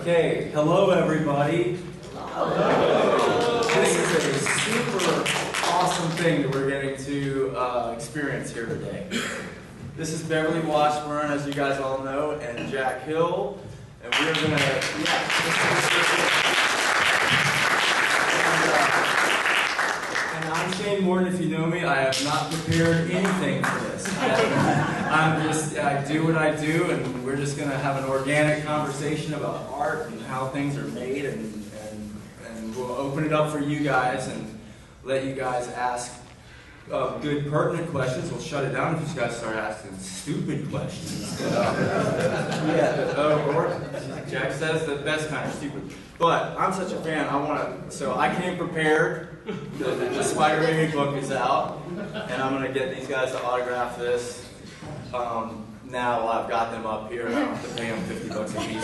Okay, hello everybody. Hello. This is a super awesome thing that we're getting to experience here today. This is Beverly Washburn, as you guys all know, and Jack Hill, and we're gonna, and I'm Shane Morton. If you know me, I have not prepared anything for this. I do what I do, and we're just gonna have an organic conversation about art and how things are made, and we'll open it up for you guys and let you guys ask good, pertinent questions. We'll shut it down if you guys start asking stupid questions. Or like Jack says, the best kind of stupid. But I'm such a fan. I came prepared. The Spider Baby book is out, and I'm gonna get these guys to autograph this. Now I've got them up here. I don't have to pay them $50 a piece.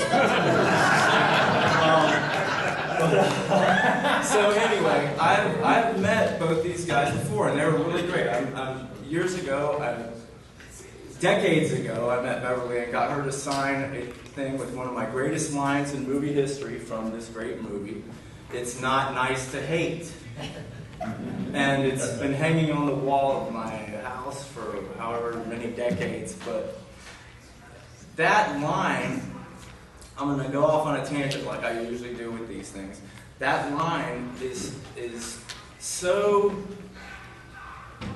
So anyway, I've met both these guys before, and they were really great. Decades ago, I met Beverly and got her to sign a thing with one of my greatest lines in movie history from this great movie. It's not nice to hate. And it's been hanging on the wall of my house for however many decades. But that line, I'm going to go off on a tangent like I usually do with these things. That line is so,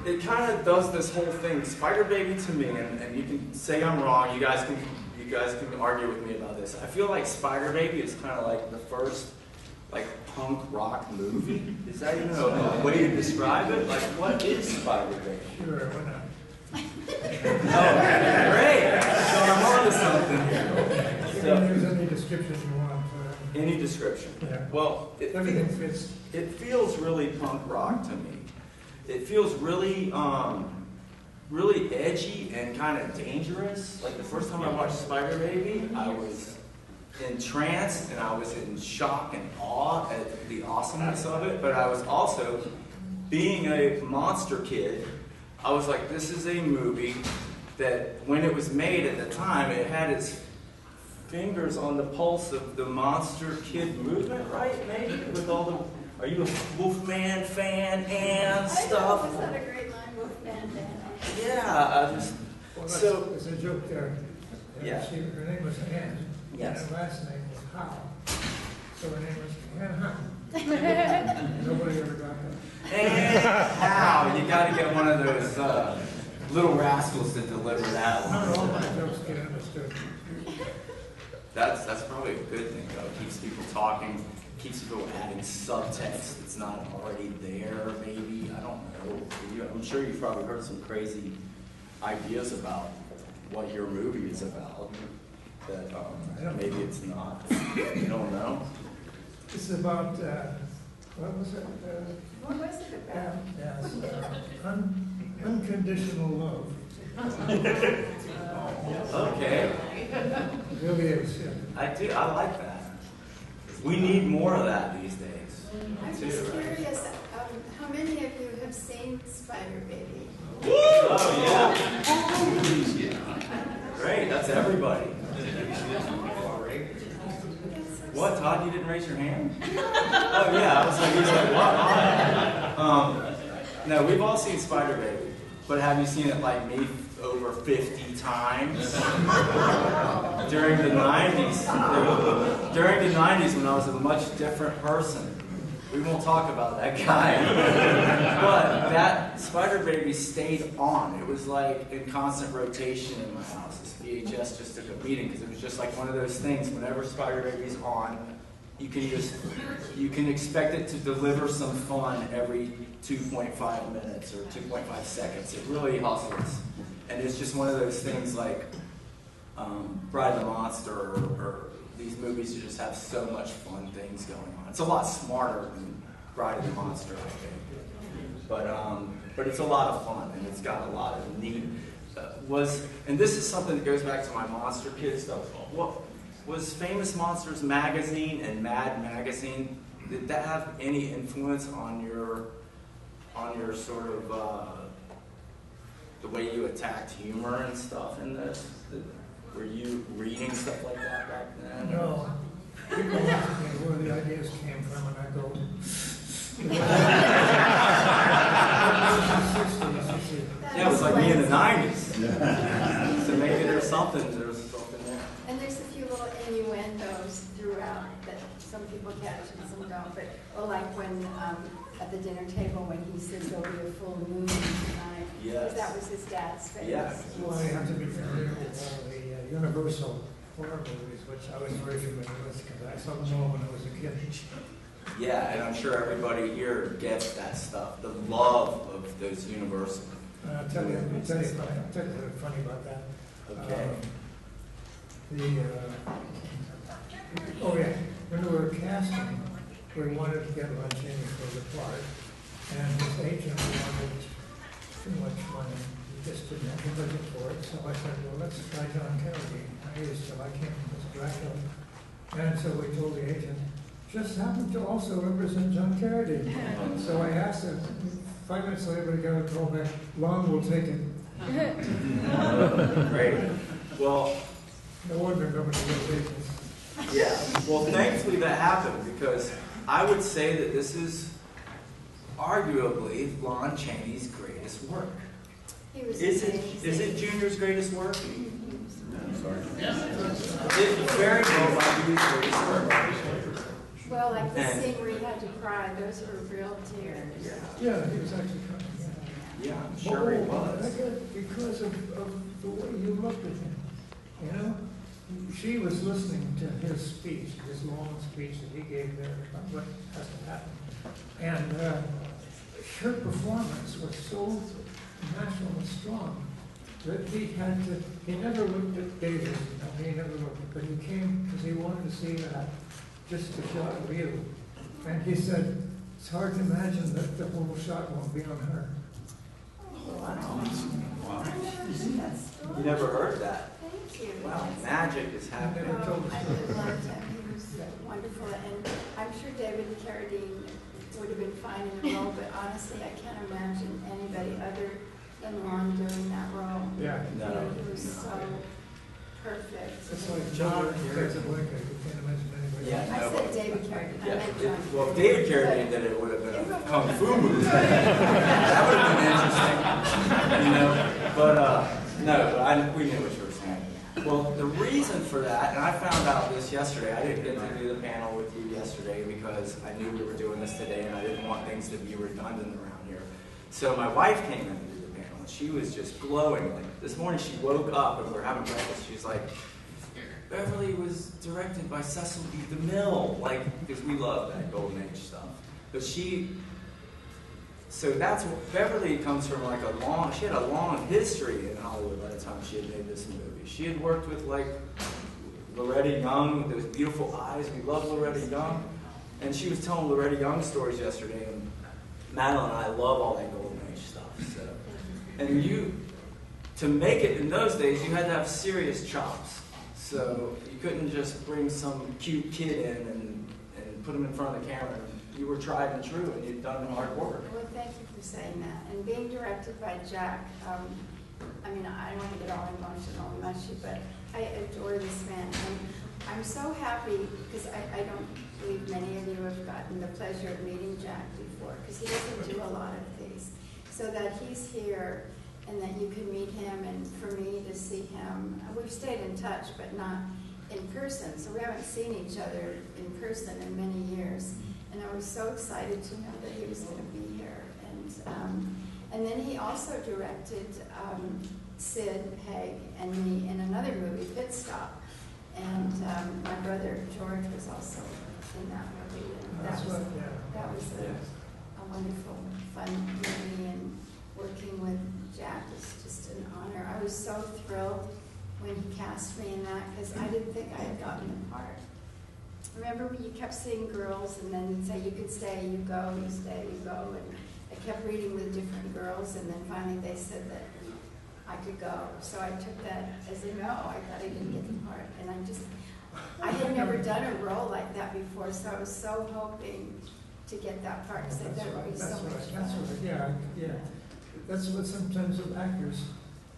it kind of does this whole thing. Spider Baby to me, and you can say I'm wrong, you guys can argue with me about this. I feel like Spider Baby is kind of like the first punk rock movie. Is that even a way to describe it? Like, what is Spider Baby? Sure, why not? Oh, great! So I'm on to something here. You can use any description you want. Any description? Yeah. Well, Everything fits. It feels really punk rock to me. It feels really, really edgy and kind of dangerous. Like the first time I watched Spider Baby, I was entranced and I was in shock and awe at the awesomeness of it. But I was also, being a monster kid, I was like, this is a movie that when it was made at the time, it had its fingers on the pulse of the monster kid movement, right? Maybe with all the, are you a Wolfman fan and stuff? Was that a great line, Wolfman fan? Yeah, I just, Well, so. there's a joke there. Yeah. Her name was Ann. Yes. And her last name was Howe. So her name was Ann Howe. Nobody ever got that. And how? You got to get one of those little rascals to deliver that one. Not all my jokes get understood. That's probably a good thing, though. It keeps people talking, keeps people adding subtext that's not already there, maybe. I don't know. I'm sure you've probably heard some crazy ideas about what your movie is about that maybe it's not. You don't know? This is about, what was it? What was it about? Unconditional love. Okay. It really is, yeah. I like that. We need more of that these days. I'm just curious, how many of you have seen Spider Baby? Oh, yeah. Great, that's everybody. What, Todd, you didn't raise your hand? Oh, yeah, I was like, what? No, we've all seen Spider Baby, but have you seen it like me over 50 times? During the 90s. During the 90s when I was a much different person. We won't talk about that guy. But that Spider Baby stayed on. It was like in constant rotation in my house. This VHS just took a beating because it was just like one of those things. Whenever Spider Baby's on, you can expect it to deliver some fun every 2.5 minutes or 2.5 seconds. It really hustles. And it's just one of those things like Bride of the Monster or these movies that just have so much fun things going on. It's a lot smarter than Bride of the Monster, I think. But it's a lot of fun, and it's got a lot of neat, and this is something that goes back to my Monster Kid stuff. What was Famous Monsters magazine and Mad magazine, did that have any influence on your sort of, the way you attacked humor and stuff in this? Were you reading stuff like that back then? No. People ask me where the ideas came from, and I go, Yeah, it was like me in the 90s. So maybe there's something there. And there's a few little innuendos throughout that some people catch and some don't. But like when at the dinner table when he says there'll be a full moon tonight, because that was his dad's face. Yeah. Well, you have to be familiar with all the Universal horror movies, which I was very familiar with because I saw them all when I was a kid. Yeah, and I'm sure everybody here gets that stuff, the love of those Universal. I'll tell you something funny about that. Okay. When we were casting, we wanted to get Lon Chaney for the part, and his agent wanted too much money. He just didn't have the budget for it, so I said, well, let's try John Carradine. I came from this Dracula. And so we told the agent, just happened to also represent John Carradine. So I asked him, 5 minutes later, we got a call back, Lon will take it. Great. Well, no wonder nobody knows agents. yeah. Well, thankfully that happened because I would say that this is arguably Lon Chaney's greatest work. Is it Junior's greatest work? Sorry. It very well might be his greatest work. Well, like the scene where he had to cry, those were real tears. Yeah, he was actually crying. Yeah, I'm sure he was. Because of the way you looked at him, you know? She was listening to his speech, his long speech that he gave there about what has to happen. And her performance was so natural and strong that he never looked at David, he never looked, but he came because he wanted to see that, just a shot of you. And he said, it's hard to imagine that the whole shot won't be on her. Wow. You never heard that? Thank you. Wow, magic is happening. I loved him. He was wonderful. And I'm sure David Carradine would have been fine in the role, but honestly, I can't imagine anybody other than Lon doing that role. Yeah. No. He was so perfect. It's like John Casablanca, you can't imagine anybody. Yeah, I said David Carradine. I meant John. Well, if David Carradine did it, it would have been a kung fu movie. That would have been interesting, you know. But no, we knew what you were saying. Well, the reason for that, and I found out this yesterday. I didn't get to do the panel with you yesterday because I knew we were doing this today, and I didn't want things to be redundant around here. So my wife came in to do the panel, and she was just glowing. Like this morning, she woke up and we were having breakfast. She was like, Beverly was directed by Cecil B. DeMille, like, because we love that Golden Age stuff. But so that's what, Beverly comes from like she had a long history in Hollywood by the time she had made this movie. She had worked with like Loretta Young with those beautiful eyes. We love Loretta Young. And she was telling Loretta Young stories yesterday, and Madeline and I love all that Golden Age stuff. So, and to make it in those days, you had to have serious chops. So you couldn't just bring some cute kid in and put him in front of the camera. You were tried and true, and you'd done the hard work. Well, thank you for saying that. And being directed by Jack, I mean, I don't want to get all emotional and mushy, but I adore this man. And I'm so happy because I don't believe many of you have gotten the pleasure of meeting Jack before, because he doesn't do a lot of these. So that he's here and that you can meet him, and for me to see him, we've stayed in touch, but not in person. So we haven't seen each other in person in many years. And I was so excited to know that he was going to be here. And then he also directed Sid Haig and me in another movie, Pit Stop. And my brother George was also in that movie. And that was a wonderful, fun movie. And working with Jack was just an honor. I was so thrilled when he cast me in that because I didn't think I had gotten the part. Remember when you kept seeing girls and then you'd say you could stay, you go, you stay, you go. And I kept reading with different girls, and then finally they said that I could go. So I took that as a no. I thought I didn't get the part. And I had never done a role like that before, so I was so hoping to get that part because I thought it would be so much fun. That's right, yeah. That's what sometimes with actors,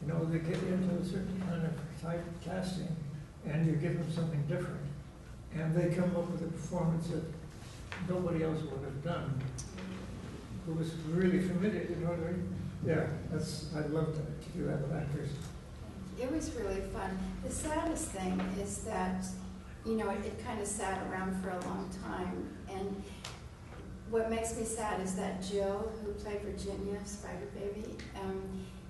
you know, they get into a certain kind of type casting, and you give them something different. and they come up with a performance that nobody else would have done. Who was really familiar, you know what I mean? Yeah, I'd love to do that with actors. It was really fun. The saddest thing is that, you know, it kind of sat around for a long time. And what makes me sad is that Jill, who played Virginia, Spider Baby,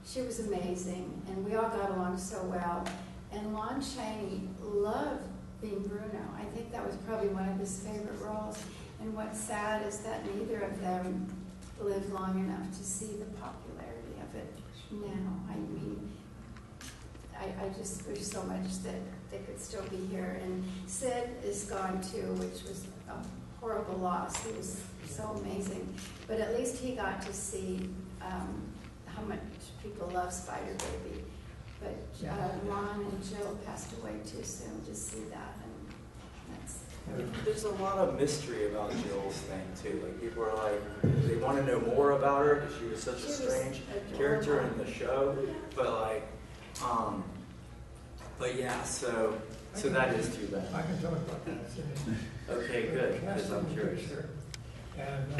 she was amazing. And we all got along so well. And Lon Chaney loved being Bruno. I think that was probably one of his favorite roles. And what's sad is that neither of them lived long enough to see the popularity of it now. I mean, I just wish so much that they could still be here. And Sid is gone too, which was a horrible loss. He was so amazing. But at least he got to see how much people love Spider Baby. But Ron and Jill passed away too soon to see that. And that's... There's a lot of mystery about Jill's thing too. Like people are like, they want to know more about her because she was such a strange character in the show. But like, but yeah, so that is too bad. I can talk about that. Okay, good, because I'm curious. And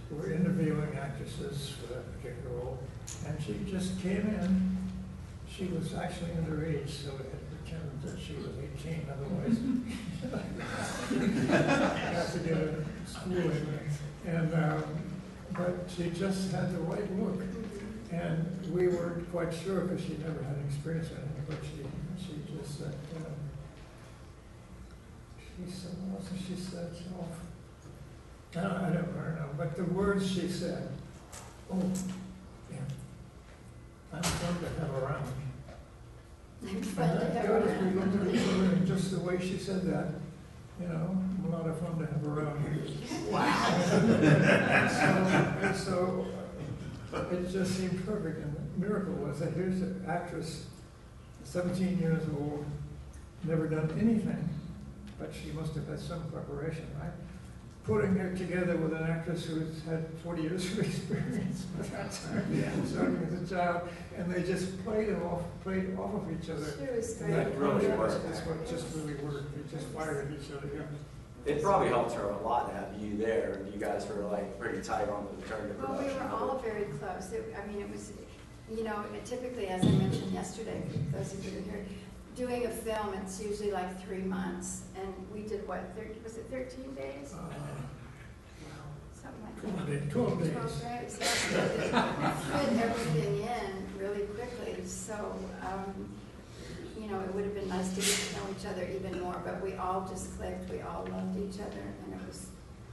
we're interviewing actresses for that particular role, and she just came in. She was actually underage, so we had to pretend that she was 18, otherwise have to get a schooling. And but she just had the right look, and we weren't quite sure because she never had experience in it. But she just said, she said, what else she said? I don't know, but the words she said, oh, yeah, I'm fun to have around. I'm fun to have We looked around. at each other, and just the way she said that, you know, a lot of fun to have around. Wow. and so it just seemed perfect. And the miracle was that here's an actress, 17 years old, never done anything, but she must have had some preparation, right? Putting her together with an actress who's had 40 years of experience by that time, starting as a child, and they just played off of each other. She was And great. that really was worked. what just really worked. They just fired at each other. It probably helped her a lot to have you there. You guys were like pretty tight on the return to Well, production. we were all very close. It was, you know, typically, as I mentioned yesterday, for those of you who are here, doing a film, it's usually like 3 months, and we did what, was it 13 days? Something like that. 12 days. 12 days. Fit everything in really quickly, so, you know, it would have been nice to get to know each other even more, but we all just clicked, we all loved each other, and it was,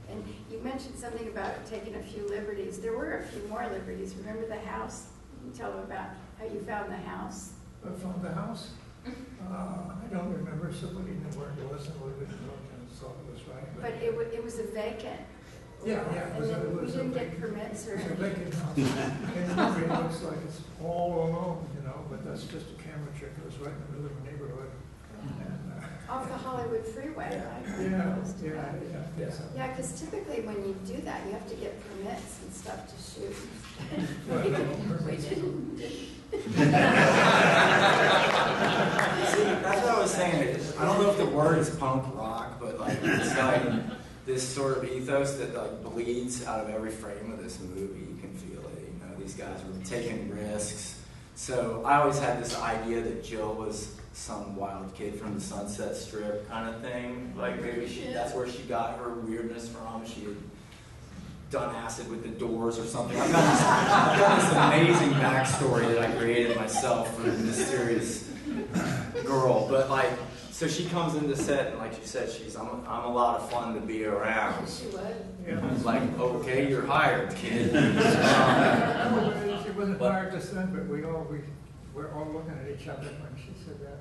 and you mentioned something about taking a few liberties. There were a few more liberties. Remember the house? You can tell them about how you found the house. I found the house. I don't remember. Somebody knew where it was, and we looked and thought it was right. But it was a vacant. Yeah. And then we didn't get permits or It's a anything. vacant house. And it looks like it's all alone, you know, but that's just a camera trick. It was right in the middle of the neighborhood. And, Off the Hollywood Freeway, right? yeah. Yeah, because typically when you do that, you have to get permits and stuff to shoot. Well, We didn't. See, that's what I was saying. I don't know if the word is punk rock, but like it's like this sort of ethos that like bleeds out of every frame of this movie. You can feel it. You know, these guys were taking risks. So I always had this idea that Jill was some wild kid from the Sunset Strip kind of thing. Like maybe that's where she got her weirdness from. She had done acid with the Doors or something. I've got this amazing backstory that I created myself for the mysterious girl. But like, so she comes into set and like you said, I'm a lot of fun to be around. She would. Yeah. I was like, okay, you're hired, kid. She wasn't hired just then, but we're all looking at each other when she said that.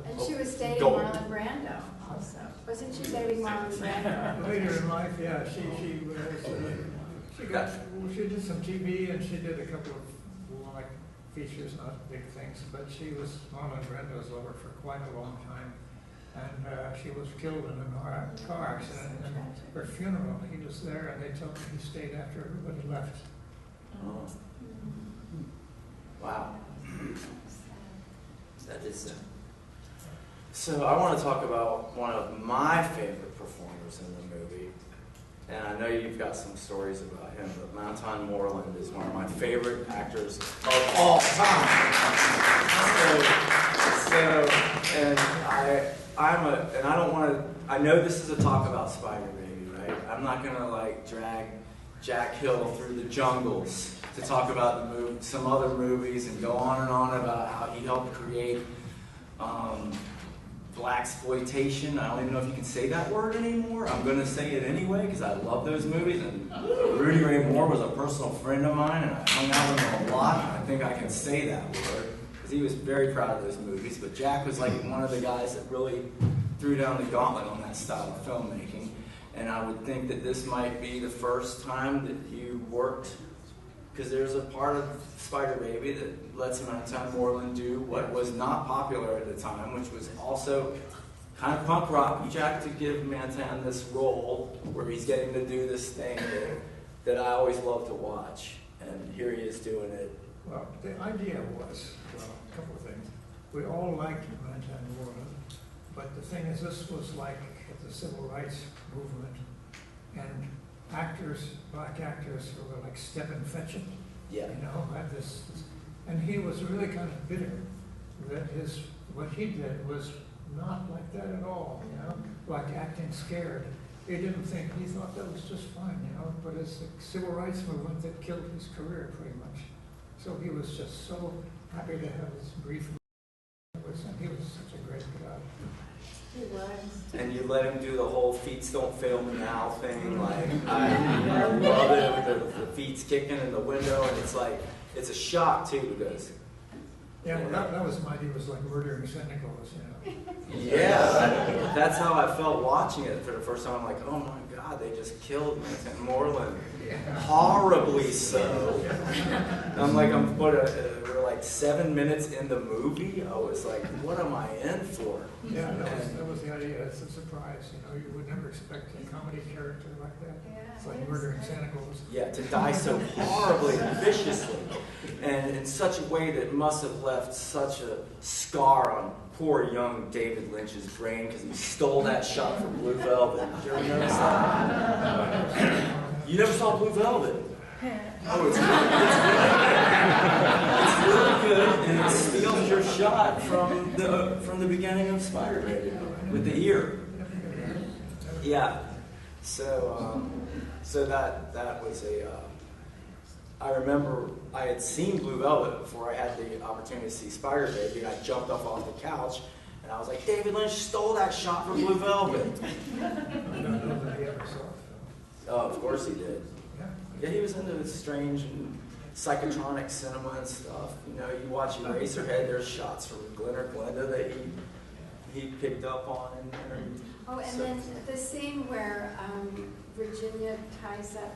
And she was dating Don't. Marlon Brando also. Wasn't she dating Marlon Brando? Later in life, yeah, she did some TV and she did a couple of like features, not big things, but she was Marlon Brando's lover for quite a long time. And she was killed in a car accident, and her funeral, he was there, and they told me he stayed after everybody left. Oh. Wow. That is So I want to talk about one of my favorite performers in the movie. And I know you've got some stories about him, but Monton Moreland is one of my favorite actors of all time. I know this is a talk about Spider Baby, right? I'm not gonna like drag Jack Hill through the jungles to talk about some other movies and go on and on about how he helped create blaxploitation. I don't even know if you can say that word anymore. I'm going to say it anyway because I love those movies. And Rudy Ray Moore was a personal friend of mine, and I hung out with him a lot. And I think I can say that word because he was very proud of those movies. But Jack was like one of the guys that really threw down the gauntlet on that style of filmmaking. And I would think that this might be the first time that you worked, because there's a part of Spider Baby that lets Monton Moreland do what was not popular at the time, which was also kind of punk rock. Jack to give Monton this role where he's getting to do this thing that I always love to watch, and here he is doing it. Well, the idea was, well, a couple of things. We all liked Monton Moreland, but the thing is, this was like the civil rights movement, and black actors who were like Stephen Fetchit, Yeah. you know, had this, and he was really kind of bitter that what he did was not like that at all, you know, like acting scared. He thought that was just fine, you know, but it's the civil rights movement that killed his career pretty much. So he was just so happy to have this brief, and he was such a great guy. He was. And you let him do the whole feet don't fail me now thing. Like I love it. The feet's kicking in the window, and it's a shock too because. Yeah, well, that was my idea. Was like murdering Santa Claus, you know. Yeah, that's how I felt watching it for the first time. I'm like, oh my God, they just killed Monton Moreland, horribly so. I'm like, we're like 7 minutes in the movie. I was like, what am I in for? Yeah, that was the idea. It's a surprise, you know. You would never expect a comedy character like that. Yeah, it's like murdering Santa Claus. Yeah, to die so horribly and viciously, and in such a way that must have left such a scar on poor young David Lynch's brain because he stole that shot from Blue Velvet. Did you ever notice that? You never saw Blue Velvet? Oh, it's really good, and it steals your shot from the beginning of Spider Baby with the ear. Yeah. So that was I remember I had seen Blue Velvet before I had the opportunity to see Spider Baby, and I jumped off the couch, and I was like, David Lynch stole that shot from Blue Velvet. I don't know that he ever saw it. Oh, of course he did. Yeah, he was into strange and psychotronic cinema and stuff. You know, you watch Eraserhead, there's shots from Glen or Glenda that he picked up on. Oh, and then the scene where Virginia ties up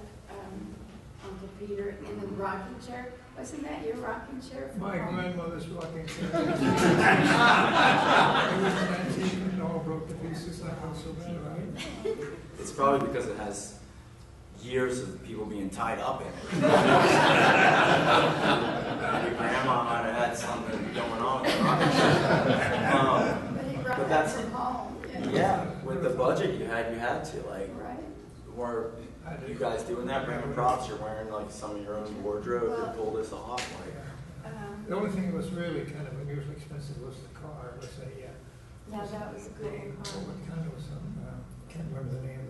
Uncle Peter in the rocking chair. Wasn't that your rocking chair? my grandmother's rocking chair. It was an antique and it all broke to pieces. That was so bad, right? It's probably because it has years of people being tied up in it. Your grandma might have had something going on with the rocking chair. But he brought But that that's from home. yeah. With the budget you had to like. Right. Were you guys doing that? Bringing props? You're wearing like some of your own wardrobe to pull this off? Like, the only thing that was really kind of unusually expensive was the car. It was Yeah, that was a cool car. what kind of was can't remember the name of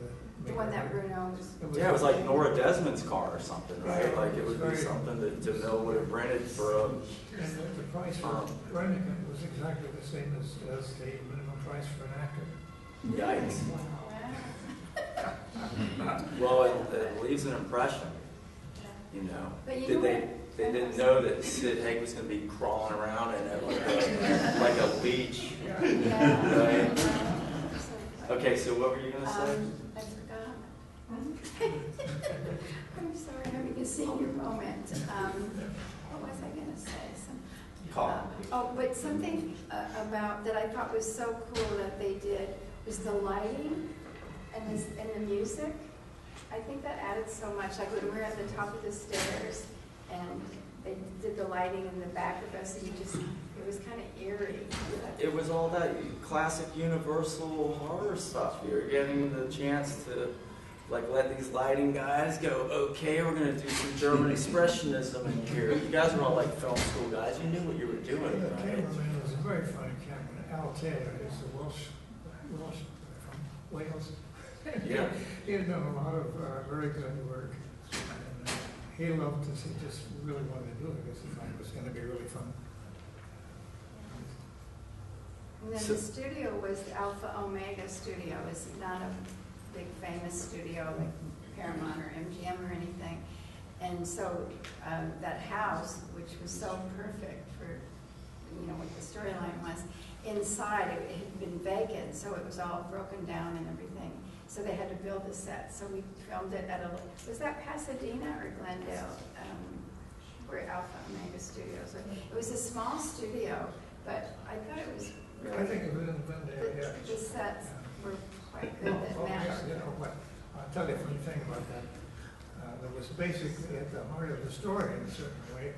The one that Bruno was. yeah, it was like Nora Desmond's car or something, right? Like it would be something that DeMille would have rented for a. And the price for renting it was exactly the same as the minimum price for an actor. Yikes. Wow. Well, it leaves an impression, you know. But you Did know they didn't know that Sid Haig was going to be crawling around in it like a leech. Yeah. Right? Okay, so what were you going to say? I forgot. I'm sorry, I'm having a senior moment. What was I going to say? But something about that I thought was so cool that they did was the lighting and the music. I think that added so much. Like when we were at the top of the stairs and they did the lighting in the back of us, and it was kind of eerie. It was all that classic Universal horror stuff. You're getting the chance to like let these lighting guys go, okay, we're gonna do some German expressionism in here. You guys were all like film school guys. You knew what you were doing, The right? cameraman was a very funny cameraman. Al Taylor is a Welsh from Wales. Yeah. He had done a lot of very good work. And, he loved this. He just really wanted to do it because he thought it was going to be really fun. And then the studio was the Alpha Omega studio. It's not a big famous studio like Paramount or MGM or anything. And so that house, which was so perfect for, you know, what the storyline was, inside it had been vacant, so it was all broken down and everything. So they had to build a set. So we filmed it at was that Pasadena or Glendale, where Alpha Omega Studios were. It was a small studio, but I thought it was really, I think it was in Glendale, yeah. the sets were quite good that matched. You know, but I'll tell you a funny thing about that. That was basically at the heart of the story in a certain way.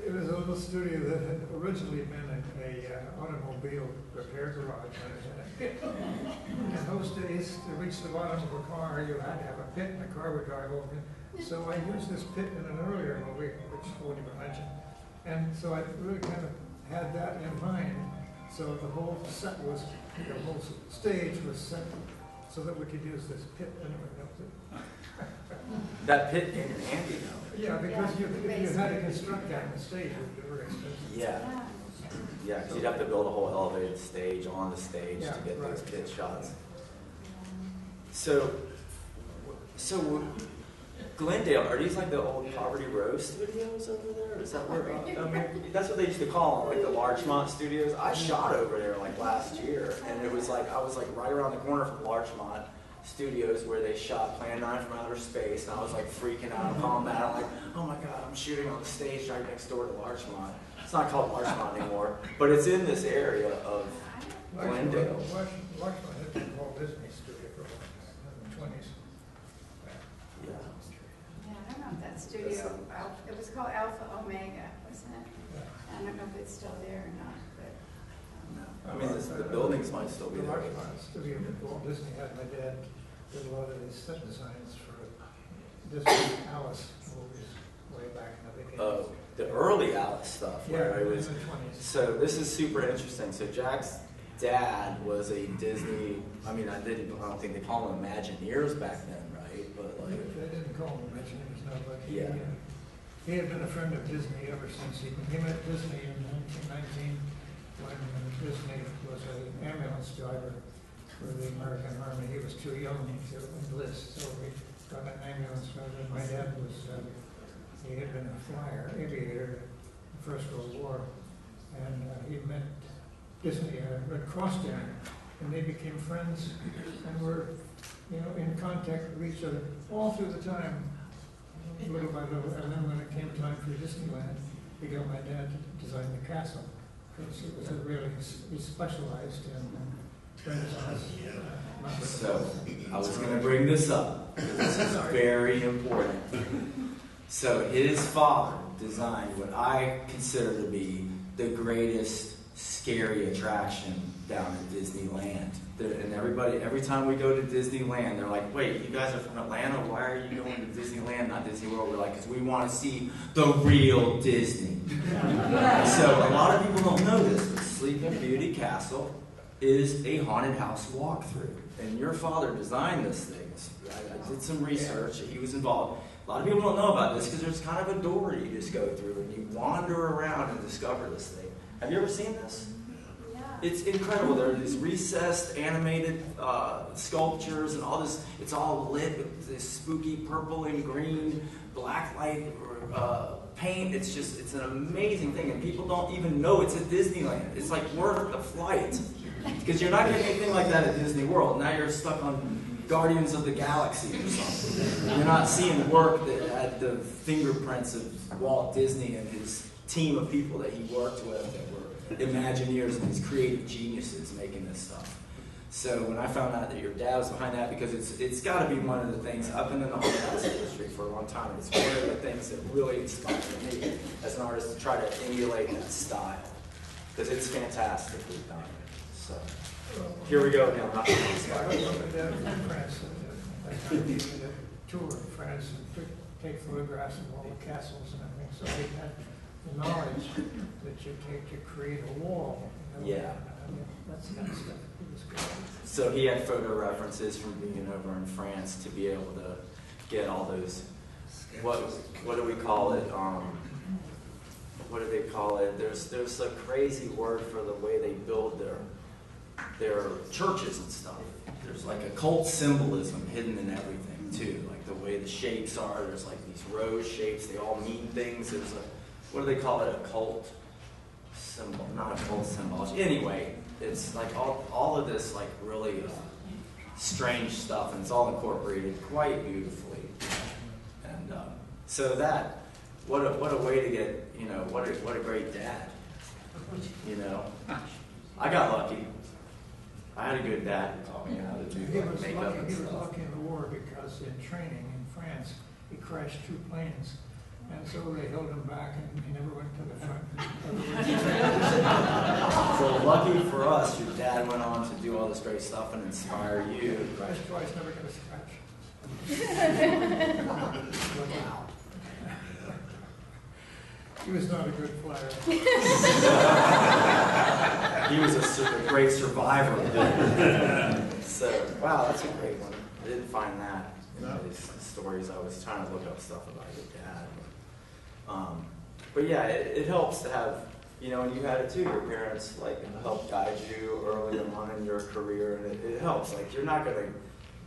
It was a little studio that had originally been a automobile repair garage. In those days, to reach the bottom of a car, you had to have a pit and the car would drive over it. So I used this pit in an earlier movie, which won't even mention. And so I really kind of had that in mind. So the whole set was, the whole stage was set so that we could use this pit anyway. That pit came in handy though. Yeah, because you had to construct that in the stage, it was very expensive. Yeah. Yeah, because you'd have to build a whole elevated stage on the stage to get those pit shots. So Glendale, are these like the old Poverty Row studios over there? Is that where? I mean, that's what they used to call them, like the Larchmont studios. I shot over there like last year, and it was like I was like right around the corner from Larchmont Studios where they shot Plan 9 from Outer Space, and I was like freaking out. I'm calling that. I'm like, oh my god, I'm shooting on the stage right next door to Larchmont. It's not called Larchmont anymore, but it's in this area of Glendale. Larchmont had been Walt Disney Studio for in the 20s. Yeah, I don't know if that studio, it was called Alpha Omega, wasn't it? Yeah. I don't know if it's still there or not, but. I mean, the buildings might still be The there. Larchmont Studio that Walt Disney had, my dad did a lot of these set designs for Disney Alice movies way back in the beginning. The early Alice stuff, where it was. In the 20s. So this is super interesting. So Jack's dad was a Disney. I mean, I don't think they call them Imagineers back then, right? But like, They didn't call him Imagineers, no, but Yeah. he had been a friend of Disney ever since he met Disney in 1919 when Disney was an ambulance driver for the American Army. He was too young to enlist, so he got an ambulance driver. My dad was, he had been a flyer, aviator in the First World War, and he met Disney at a Red Cross dinner, and they became friends and were, you know, in contact with each other all through the time, little by little. And then when it came time for Disneyland, he got my dad to design the castle, because it was he specialized in Renaissance. so I was going to bring this up because this is very important. So his father designed what I consider to be the greatest scary attraction down at Disneyland. And every time we go to Disneyland, they're like, wait, you guys are from Atlanta? Why are you going to Disneyland, not Disney World? We're like, because we want to see the real Disney. So a lot of people don't know this, but Sleeping Beauty Castle is a haunted house walkthrough. And your father designed this thing. I did some research. He was involved. A lot of people don't know about this because there's kind of a door you just go through and you wander around and discover this thing. Have you ever seen this? Yeah. It's incredible. There are these recessed animated sculptures and all this. It's all lit with this spooky purple and green black light paint. It's an amazing thing, and people don't even know it's at Disneyland. It's like worth the flight because you're not getting anything like that at Disney World. Now you're stuck on Guardians of the Galaxy or something. You're not seeing work that had the fingerprints of Walt Disney and his team of people that he worked with that were Imagineers and these creative geniuses making this stuff. So when I found out that your dad was behind that, because it's got to be one of the things, I've been in the haunted house industry for a long time, and it's one of the things that really inspired me as an artist to try to emulate that style, because it's fantastically done. So here we go now. I went over there in France, I did a tour in France and take photographs of all the castles and everything, so they had the knowledge that you take to create a wall. You know? Yeah. I mean, that's kind of stuff. It was good. So he had photo references from being over in France to be able to get all those, what do we call it? What do they call it? There's a crazy word for the way they build their churches and stuff. There's like occult symbolism hidden in everything too, like the way the shapes are. There's like these rose shapes. They all mean things. There's a, what do they call it? Occult symbol, not occult symbology. Anyway, it's like all of this like really strange stuff, and it's all incorporated quite beautifully. And so that, what a way to get, you know, what a great dad. You know, I got lucky. I had a good dad who taught me how to do like makeup and He was stuff. lucky in the war because in training in France, he crashed 2 planes. And so they held him back and he never went to the front. So lucky for us, your dad went on to do all this great stuff and inspire you. He crashed twice, never got a scratch. Wow. He was not a good flyer. He was a great survivor. So, wow, that's a great one. I didn't find that in these stories. I was trying to look up stuff about your dad. But yeah, it helps to have, you know, and you had it too, your parents like helped guide you early on in your career, and it helps. Like you're not gonna,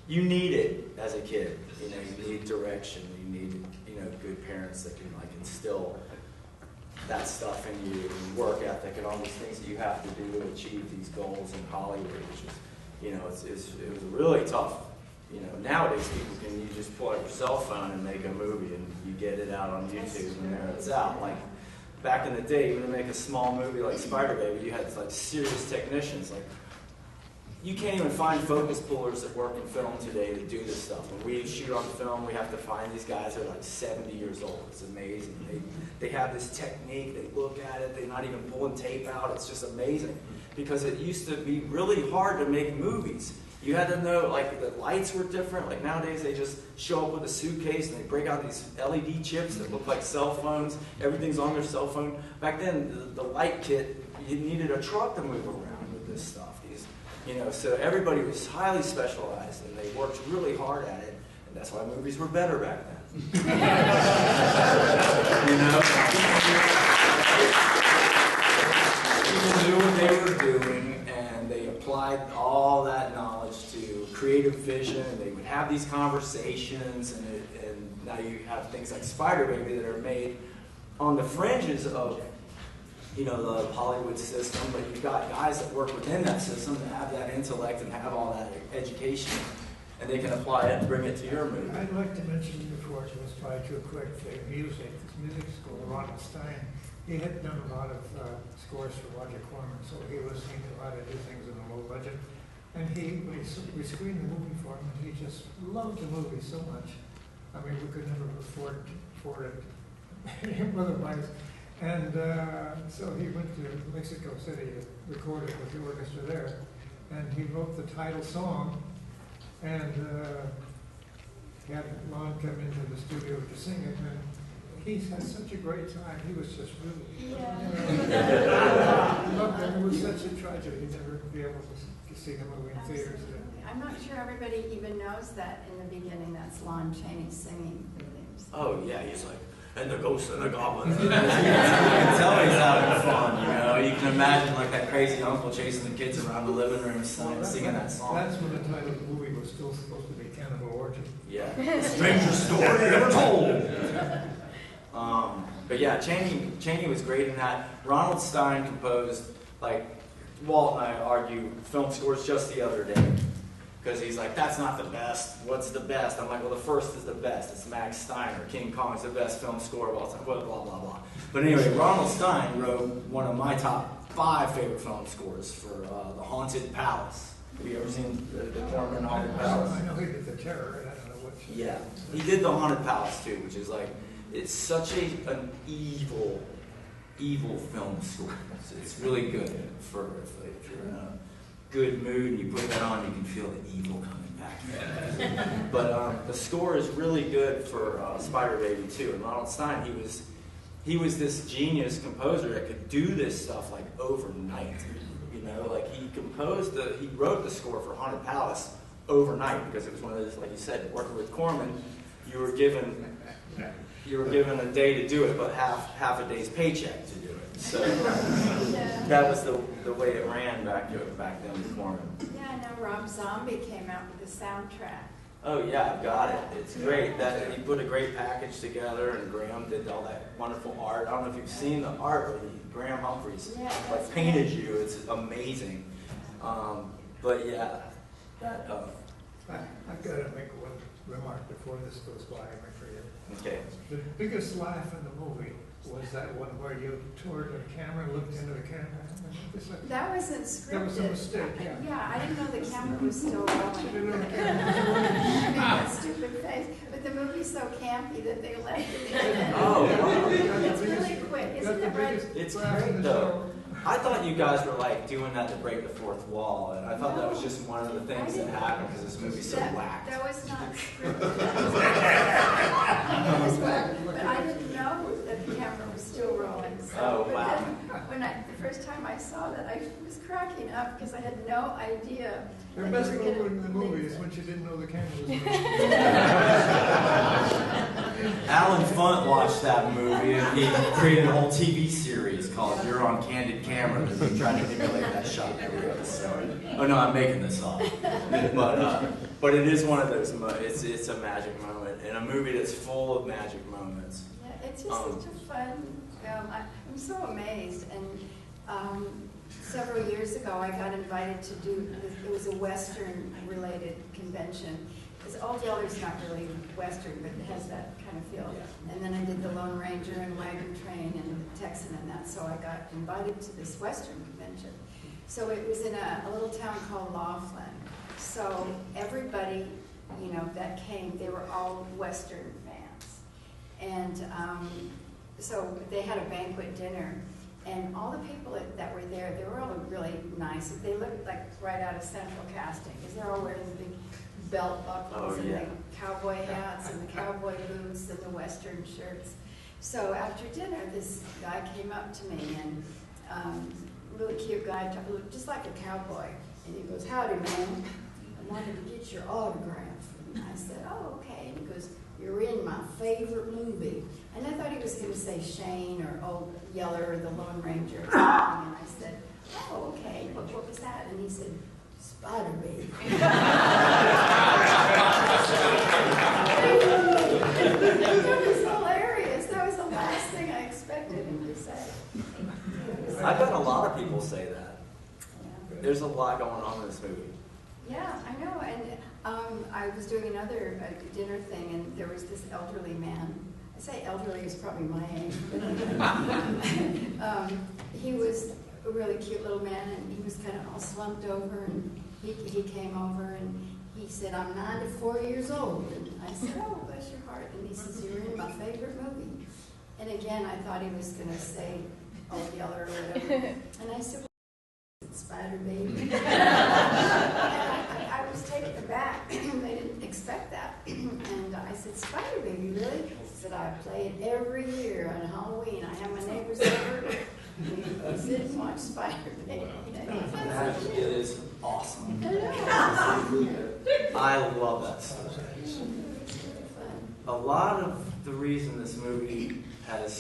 you need it as a kid. You know, you need direction. You need, you know, good parents that can like instill that stuff in you, and work ethic, and all these things that you have to do to achieve these goals in Hollywood, which is, you know, it was really tough. You know, nowadays people can, you just pull out your cell phone and make a movie, and you get it out on YouTube, and there it's out. Like back in the day, even to make a small movie like Spider Baby, you had like serious technicians. Like you can't even find focus pullers that work in film today to do this stuff. When we shoot on film, we have to find these guys that are like 70 years old. It's amazing. They have this technique. They look at it. They're not even pulling tape out. It's just amazing. Because it used to be really hard to make movies. You had to know, like, the lights were different. Like, nowadays, they just show up with a suitcase, and they break out these LED chips that look like cell phones. Everything's on their cell phone. Back then, the light kit, you needed a truck to move around with this stuff. You know, so everybody was highly specialized, and they worked really hard at it, and that's why movies were better back then. You know? People knew what they were doing, and they applied all that knowledge to creative vision, and they would have these conversations, and now you have things like Spider Baby that are made on the fringes of, you know, the Hollywood system, but you've got guys that work within that system that have that intellect and have all that education, and they can apply it and bring it to your movie. I'd like to mention before it was probably too quick, the music school, Ronald Stein. He had done a lot of scores for Roger Corman, so he knew how to do things in a low budget. And we screened the movie for him, and he just loved the movie so much. I mean, we could never afford it otherwise. And so he went to Mexico City to record it with the orchestra there. And he wrote the title song, and he had Lon come into the studio to sing it, and he had such a great time. He was just really, loved it. It was such a tragedy he'd never be able to see the movie in theaters. I'm not sure everybody even knows that in the beginning that's Lon Chaney singing the themes. Oh yeah, he's like, and the ghosts and the goblins. You can tell he's having fun, you know. You can imagine like that crazy uncle chasing the kids around the living room singing that song. That's when the title of the movie was still supposed to be Cannibal Origin. Yeah, the strangest story ever told. But yeah, Chaney was great in that. Ronald Stein composed, like, Walt and I argue film scores just the other day. Because he's like, that's not the best. What's the best? I'm like, well, the first is the best. It's Max Steiner. King Kong's the best film score of all time. Blah, blah, blah, blah. But anyway, Ronald Stein wrote one of my top 5 favorite film scores for The Haunted Palace. Have you ever seen the Corman Haunted Palace? I know he did the terror, and I don't know what. Yeah, he did the Haunted Palace too, which is like, it's such an evil film score. It's really good for if you're in a good mood and you put that on, you can feel the evil coming back. But the score is really good for Spider Baby too. And Ronald Stein, he was this genius composer that could do this stuff like overnight. You know, like he wrote the score for Haunted Palace overnight because it was one of those, like you said, working with Corman, you were given a day to do it, but half a day's paycheck to do it. So that was the way it ran back then with Corman. Yeah, I know Rob Zombie came out with the soundtrack. Oh yeah, I've got it. It's great. That he put a great package together, and Graham did all that wonderful art. I don't know if you've seen the art where Graham Humphreys like painted you. It's amazing. But yeah, that. I've got to make one remark before this goes by. I forget. Okay. The biggest laugh in the movie was that one where you toured the camera, looked into the camera. That wasn't scripted. That was a mistake, yeah. Yeah, I didn't know the camera was still rolling. Didn't know the I camera. made that stupid face. But the movie's so campy that they left it in. Oh, wow. It's really quick, isn't it right? It's great though. I thought you guys were like doing that to break the fourth wall, and I thought that was just one of the things that happened because this movie's so whacked. That was not scripted. That was whacked. But I didn't know that the camera was still rolling. So, Oh, wow. But then, the first time I saw that, I was cracking up because I had no idea. The that best you were moment gonna in the movie leave is it. when she didn't know the camera was moving. Alan Funt watched that movie, and he created a whole TV series called "You're on Candid Camera." That he tried to emulate that shot in every episode. Oh no, I'm making this up. But it is one of those. It's a magic moment in a movie that's full of magic moments. Yeah, it's just such a fun film. I'm so amazed. And several years ago, I got invited to do, it was a Western-related convention. Because Old Yeller's not really Western, but it has that kind of feel. Yeah. And then I did the Lone Ranger and Wagon Train and Texan and that, so I got invited to this Western convention. So it was in a little town called Laughlin. So everybody, you know, that came, they were all Western fans. And so they had a banquet dinner. And all the people that were there, they were all really nice. They looked like right out of Central Casting, because they're all wearing the big belt buckles and the cowboy hats and the cowboy boots and the Western shirts. So after dinner, this guy came up to me, and really cute guy, looked just like a cowboy. And he goes, "Howdy, man. I wanted to get your autograph." And I said, "Oh, okay." And he goes, "You're in my favorite movie." And I thought he was going to say Shane or Old Yeller or the Lone Ranger or something. And I said, "Oh, okay. What was that?" And he said, "Spider Baby." That was hilarious. That was the last thing I expected him to say. I've had a lot of people say that. Yeah. There's a lot going on in this movie. Yeah, I know. And I was doing another dinner thing, and there was this elderly man. I say elderly, is probably my age. But, he was a really cute little man, and he was kind of all slumped over, and he came over, and he said, "I'm 94 years old." And I said, "Oh, bless your heart." And he says, "You're in my favorite movie." And again, I thought he was going to say Old Yeller or whatever. And I said, "It's Spider Baby." I was taken aback. They didn't expect that. And I said, "Spider Baby, really?" He said, "I play it every year on Halloween. I have my neighbors over. We sit and watch Spider Baby." That is awesome. I know. I love that stuff. A lot of the reason this movie has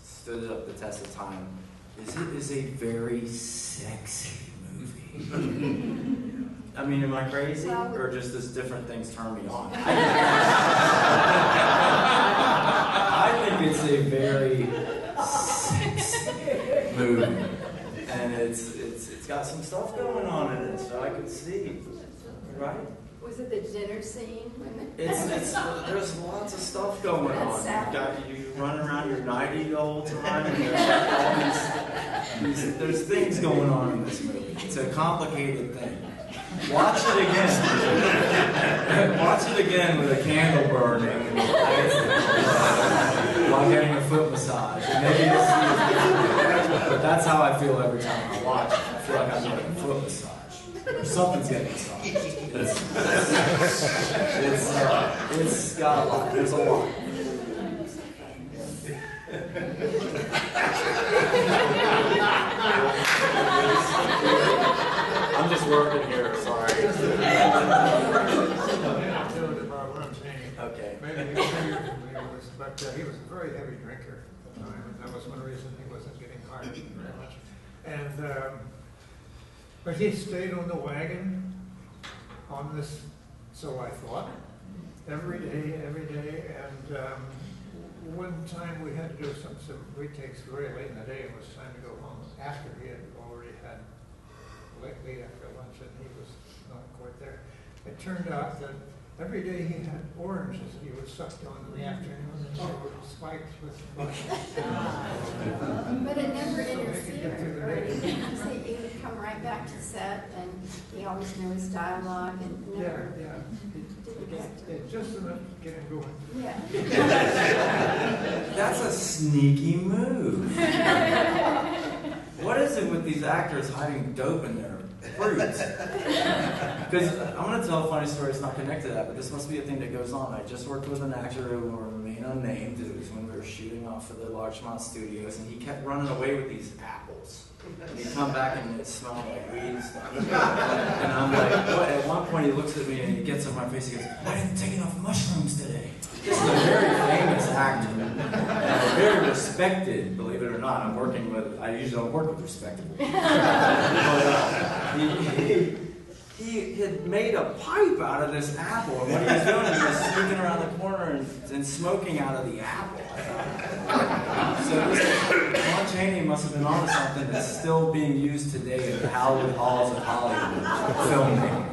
stood up the test of time is it is a very sexy movie. I mean, am I crazy? Or just does different things turn me on? I think it's a very sexy movie. And it's got some stuff going on in it, so I could see. Right? Was it the dinner scene? There's lots of stuff going on. You run around your 90 the whole time, and there's things going on in this movie. It's a complicated thing. Watch it again. Watch it again with a candle burning while getting a foot massage. And maybe you'll see it. But that's how I feel every time I watch it. I feel like I'm getting a foot massage. Or something's getting massaged. It's got a lot. There's a lot. I'm just working here, sorry. Okay. Maybe you're familiar with, but he was a very heavy drinker at the time, and that was one reason he wasn't getting hired very much. And but he stayed on the wagon on this, so I thought, every day, and one time we had to do some retakes very late in the day. It was time to go home after he had already had late after lunch, and he was not quite there. It turned out that every day he had oranges he would suck on in the afternoon, and they were spiked with mushrooms. But it never interfered, right? He would come right back to set, and he always knew his dialogue, and never didn't affect him. Just enough to get him going. Yeah. That's a sneaky move. What is it with these actors hiding dope in their fruits? Because I'm going to tell a funny story, it's not connected to that, but this must be a thing that goes on. I just worked with an actor who will remain unnamed. It was when we were shooting off for the Larchmont Studios, and he kept running away with these apples. And he'd come back and it smelled like weed and stuff. And I'm like, what? At one point he looks at me and he gets on my face, he goes, I didn't take enough mushrooms today. This is a very famous actor. And very respected, believe it or not. I usually don't work with respectable. But he had made a pipe out of this apple, and what he was doing, he was sneaking around the corner and smoking out of the apple. So Lon Chaney must have been on to something that's still being used today in the Hollywood halls of Hollywood filmmaking.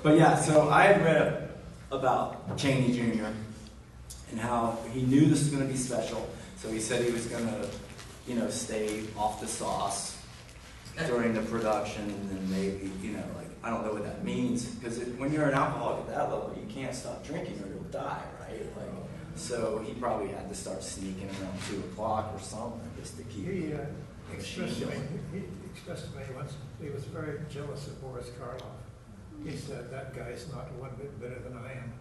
But yeah, so I had read about Chaney Jr. and how he knew this was going to be special, so he said he was going to, stay off the sauce during the production, and then maybe, I don't know what that means, because when you're an alcoholic at that level, you can't stop drinking or you'll die, right? So he probably had to start sneaking around 2 o'clock or something just to keep. He expressed to me once he was very jealous of Boris Karloff. He said, that guy's not one bit better than I am.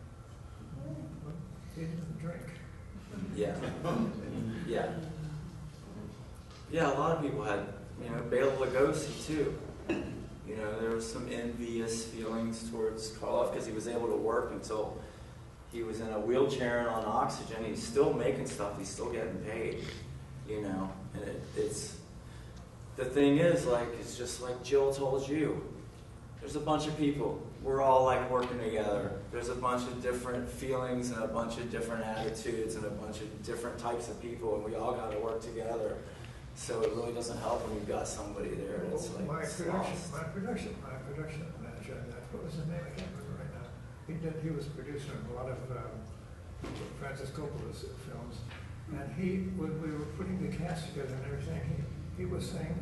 Well, he didn't drink. Yeah. Yeah. Yeah, a lot of people had, Bela Lugosi too. There was some envious feelings towards Karloff because he was able to work until he was in a wheelchair and on oxygen. He's still making stuff. He's still getting paid, And it's the thing is, it's just like Jill told you. There's a bunch of people. We're all working together. There's a bunch of different feelings and a bunch of different attitudes and a bunch of different types of people, and we all got to work together. So it really doesn't help when you've got somebody there that's my production manager, what was his name? I can't remember right now. He was producing a lot of Francis Coppola's films, and when we were putting the cast together and everything, he was saying,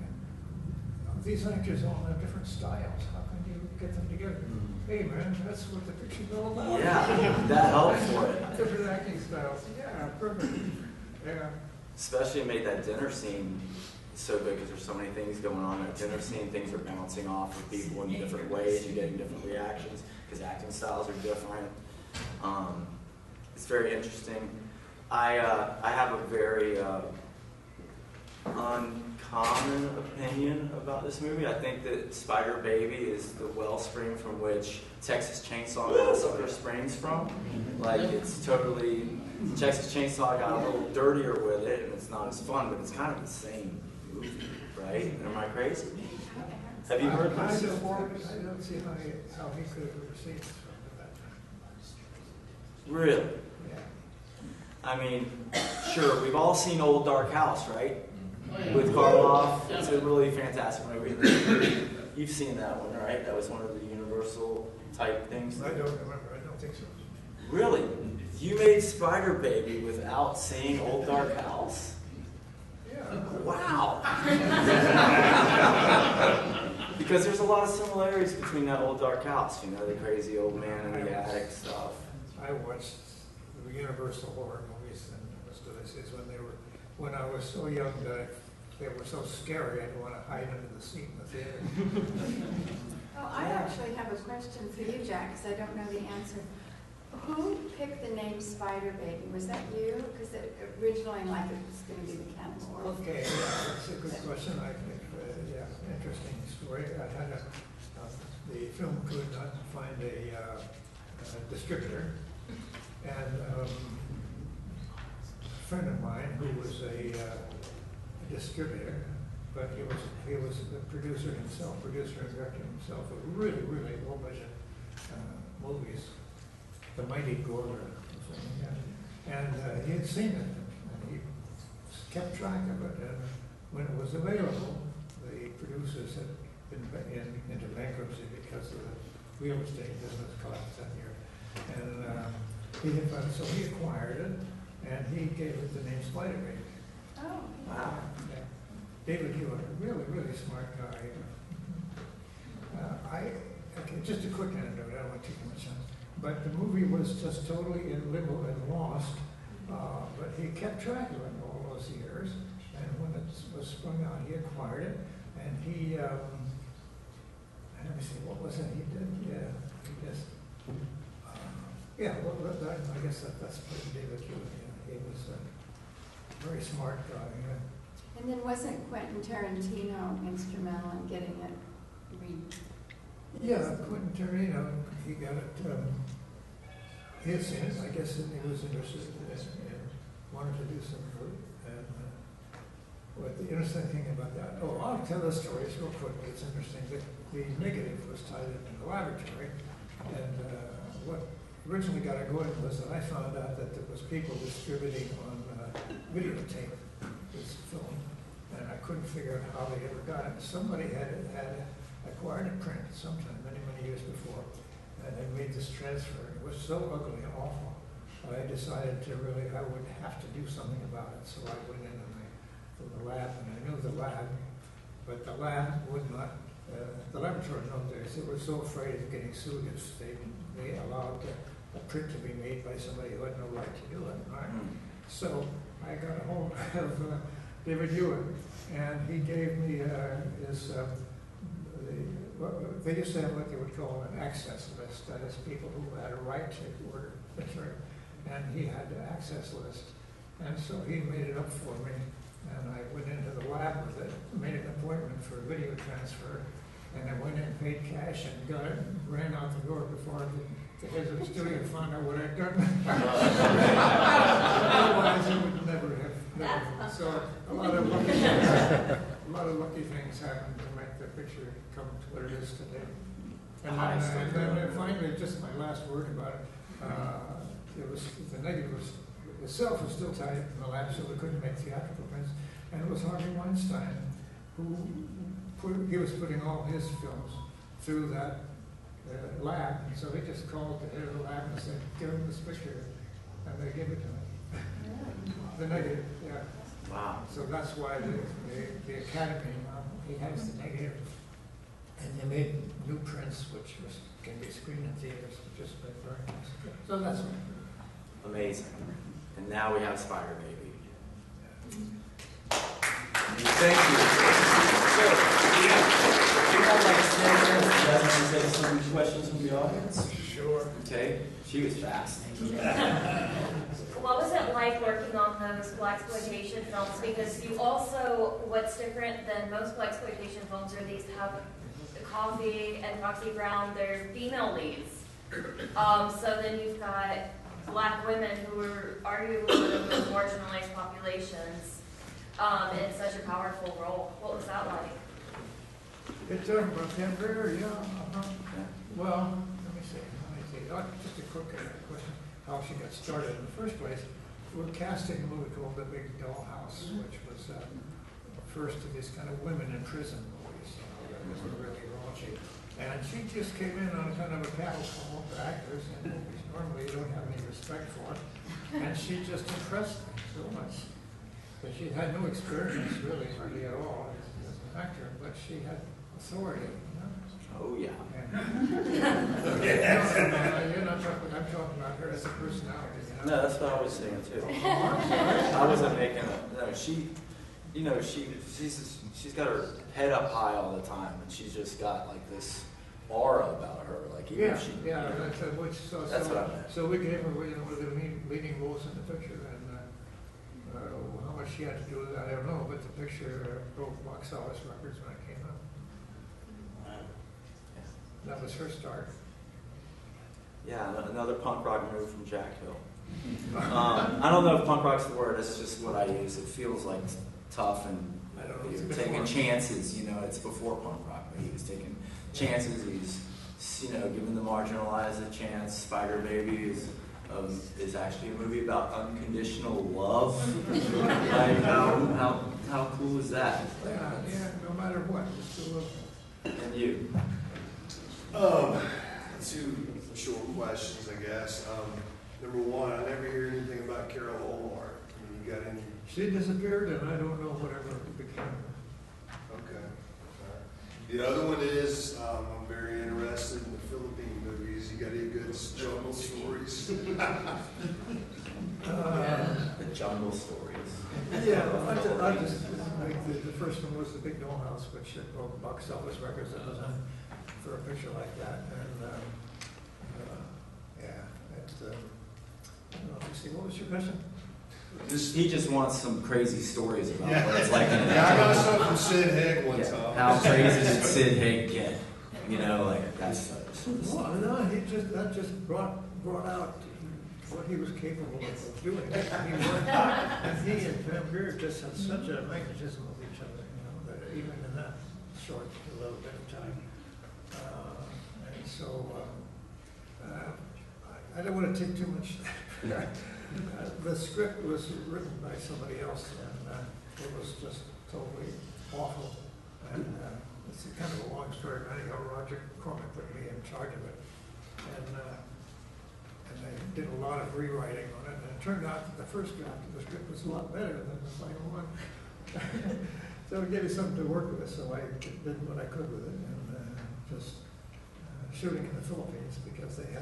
these actors all have different styles. How can you get them together? Hey man, that's what the picture's all about. Yeah, that helps for it. Different acting styles. Yeah, perfect. Yeah. Especially it made that dinner scene so good because there's so many things going on in that dinner scene. Things are bouncing off of people in different ways. You're getting different reactions because acting styles are different. It's very interesting. I have a very uncommon opinion about this movie. I think that Spider Baby is the wellspring from which Texas Chainsaw Massacre springs from. It's totally, Texas Chainsaw got a little dirtier with it, and it's not as fun, but it's kind of the same movie, right? Am I crazy? Have you heard this before? I don't see how he could have received this film at that time. Really? Yeah. I mean, sure, we've all seen Old Dark House, right? With Karloff. It's a really fantastic movie. You've seen that one, right? That was one of the Universal type things. I don't remember. I don't think so. Really? You made Spider Baby without seeing Old Dark House? Yeah. Wow. Because there's a lot of similarities between that old dark house, you know, the crazy old man in the attic stuff. I watched the Universal horror movies, and as good as is when I was so young that they were so scary I didn't want to hide under the seat in the theater. Oh, I actually have a question for you, Jack, because I don't know the answer. Who picked the name Spider Baby? Was that you? Because originally, like, it was going to be the cannibal. Okay, yeah, that's a good question. I think, yeah, interesting story. I had the film could not find a distributor, and a friend of mine who was a distributor, but he was the producer himself, producer and director himself of really, really low budget movies. The Mighty Gorger, and he had seen it, and he kept track of it. And when it was available, the producers had been into bankruptcy because of the real estate business collapsed that year. And so he acquired it, and he gave it the name Spider Baby. Oh, Wow. Yeah. David Hewitt, a really, really smart guy. Okay, just a quick anecdote, I don't want to take too much time. But the movie was just totally in limbo and lost, but he kept track of it all those years. And when it was sprung out, he acquired it, and he, let me see, what was it he did? Yeah, he just, well, I guess that's David Hewitt. Yeah. He was a very smart guy. Yeah. and then wasn't Quentin Tarantino instrumental in getting it Yeah, Quentin Tarantino, he got it, he had seen it, I guess, and he was interested and wanted to do some fruit. And what the interesting thing about that, I'll tell the story real quickly, it's interesting. The negative was tied up in the laboratory, and what originally got it going was that I found out that there was people distributing on videotape this film, and I couldn't figure out how they ever got it. Somebody had acquired a print sometime many, many years before, and they made this transfer. It was so ugly and awful. I decided I would have to do something about it. So I went in to the lab, and I knew the lab, but the lab would not, the laboratory in those days, they were so afraid of getting sued if they allowed a print to be made by somebody who had no right to do it. Right? So I got a hold of David Hewitt, and he gave me they used to have what they would call an access list, that is people who had a right to order material, and he had the access list. And so he made it up for me, and I went into the lab with it, made an appointment for a video transfer, and I went in, paid cash, and got it, and ran out the door before the heads of the studio and found out what I'd done. Otherwise, it would never have. So a lot of lucky things happened to make the picture come to what it is today. And then finally, just my last word about it, the negative itself was still tied up in the lab, so we couldn't make theatrical prints. And it was Harvey Weinstein he was putting all his films through that lab. And so they just called the head of the lab and said, "Give him this picture," and they gave it to me. The negative, yeah. Wow. So that's why the Academy, he has the negative. And they made new prints, which can be screened in theaters, which is very nice. So that's Amazing. And now we have Spider Baby. Thank you. So, we have like 10 minutes. You guys want to take some questions from the audience? Sure. Okay. She was fast. What was it like working on those blaxploitation films? Because you also, what's different than most blaxploitation films are these have Coffee and Roxy Brown, they're female leads. So then you've got black women who are arguably one of the most marginalized populations in such a powerful role. What was that like? It's about temporary, yeah. Well, let me see. Just a quick question, how she got started. In the first place, we were casting a movie called The Big Dollhouse, which was the first of these kind of women in prison movies. That was really raunchy. And she just came in on kind of a cattle call for actors in movies normally you don't have any respect for. And she just impressed me so much. But she had no experience really at all as an actor, but she had a authority, Oh, yeah. You're not talking, I'm talking about her as a personality, No, that's what I was saying, too. I'm sorry. I wasn't making it. No, she's got her head up high all the time, and she's just got like this aura about her. Like even Yeah, if she, yeah, that's what I meant. So we gave her, one of the leading roles in the picture, and how much she had to do with that, I don't know, but the picture broke box office records when it came out. That was her start. Yeah, another punk rock move from Jack Hill. I don't know if punk rock's the word. It's just what I use. It feels like tough and I don't know, you're it's taking before. chances. It's before punk rock, but he was taking chances. He's giving the marginalized a chance. Spider Baby is actually a movie about unconditional love. Like how cool is that? Yeah, no matter what, just do it. And you? Two short questions, I guess. Number one, I never hear anything about Carol Olmar. You got any? She disappeared, and I don't know whatever became. Okay. All right. The other one is, I'm very interested in the Philippine movies. You got any good jungle stories? The jungle stories. Yeah, I just like the first one was the Big Dollhouse, which broke box office records. That was on for a picture like that, and let's see, what was your question? He just wants some crazy stories about what it's like. Yeah, I got something from Sid Haig one time. How crazy did Sid Haig get? That's. Well, no, that just brought out what he was capable of doing. And he and Van Beer just had such a magnetism of each other, that even in that short little bit of time. And so I don't want to take too much. The script was written by somebody else, and it was just totally awful. And it's kind of a long story. Anyhow, Roger Corman put me in charge of it, and I did a lot of rewriting on it. And it turned out that the first draft of the script was a lot better than the final one. So it gave me something to work with. So I did what I could with it, and just shooting in the Philippines because he